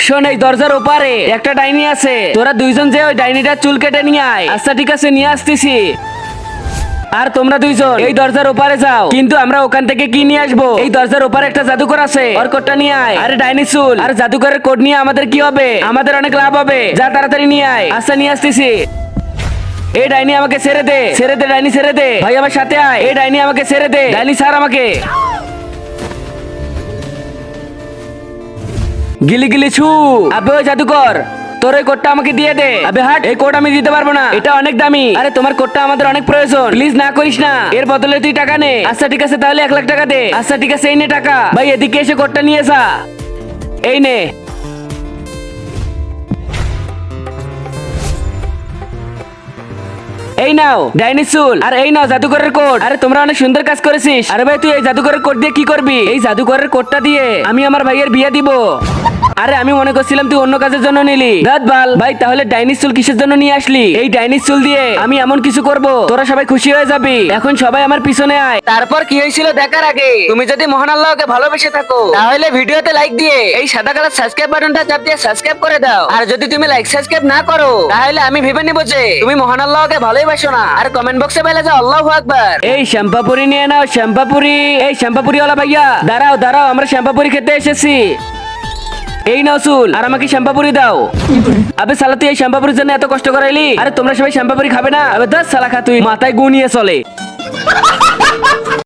শোন, এই দরজার ওপারে একটা ডাইনি আছে, তোরা দুইজন যে ওই ডাইনিটার চুল কেটে নিয়ে আয়। আচ্ছা ঠিক আছে, নিয়ে আসতেছি। আর তোমরা দুইজন এই দরজার ওপারে যাও, কিন্তু আমরা ওখান থেকে কি নিয়ে আসবো? এই দরজার ওপারে একটা জাদুকর আছে, ওর কোডটা নিয়ে আয়। আরে ডাইনি চুল আর জাদুকরের কোড নিয়ে আমাদের কি হবে? আমাদের অনেক লাভ হবে, যা তাড়াতাড়ি নিয়ে আয়। আচ্ছা নিয়ে আসতেছি। এই ডাইনি আমাকে ছেড়ে দে, ছেড়ে দে ডাইনি, ছেড়ে দে ভাই, আমার সাথে আয়। এই ডাইনি আমাকে ছেড়ে দে, ডাইনি ছাড় আমাকে। গিলি গিলি ছু। আবে ওই জাদুকর, তোর ওই কোডটা আমাকে দিয়ে দে। আবে হাট, এই কোড আমি দিতে পারবো না, এটা অনেক দামি। আরে তোমার কোডটা আমাদের অনেক প্রয়োজন, প্লিজ না করিস না, এর বদলে তুই টাকা নে। আচ্ছা ঠিক আছে, তাহলে 1,00,000 টাকা দে। আচ্ছা ঠিক আছে, এই নে টাকা। ভাই এদিকে এসে কোডটা নিয়ে যা, এই নে। এই নাও ডাইনি চুল, আর এই নাও জাদুকরের কোড। আরে তোমরা অনেক সুন্দর কাজ করেছিস। আরে ভাই তুই এই জাদুকরের কোড দিয়ে কি করবি? এই জাদুকরের কোডটা দিয়ে আমি আমার ভাইয়ের বিয়ে দিব। আরে আমি মনে করছিলাম তুই অন্য কাজের জন্য নিলি। দাদ বাল ভাই, তাহলে ডাইনির চুল কিসের জন্য নিয়ে আসলি? এই ডাইনির চুল দিয়ে আমি এমন কিছু করব, তোরা সবাই খুশি হয়ে যাবি। এখন সবাই আমার পিছনে আয়। তারপর কি হয়েছিল দেখার আগে তুমি যদি মহান আল্লাহকে ভালোবেসে থাকো, তাহলে ভিডিওতে লাইক দিয়ে এই সাদা কালার সাবস্ক্রাইব বাটনটা চাপ দিয়ে সাবস্ক্রাইব করে দাও। আর যদি তুমি লাইক সাবস্ক্রাইব না করো, তাহলে আমি ভেবে নিব যে তুমি মহান আল্লাহকে ভালোবাসো না। আর কমেন্ট বক্সে বলে যাও আল্লাহু আকবার। এই শ্যাম্পাপুরি নিয়ে নাও, শ্যাম্পাপুরি। এই শ্যাম্পাপুরি ওয়ালা ভাইয়া দাঁড়াও দাঁড়াও, আমরা শ্যাম্পাপুরি খেতে এসেছি। এই নাও চুল, আর আমাকে শ্যাম্পাপুরি দাও। আবে সালা, তুই এই শ্যাম্পাপুরির জন্য এত কষ্ট করাইলি? আরে তোমরা সবাই শ্যাম্পাপুরি খাবে না? আবে 10 সালা খা, তুই মাথায় গু নিয়ে চলে।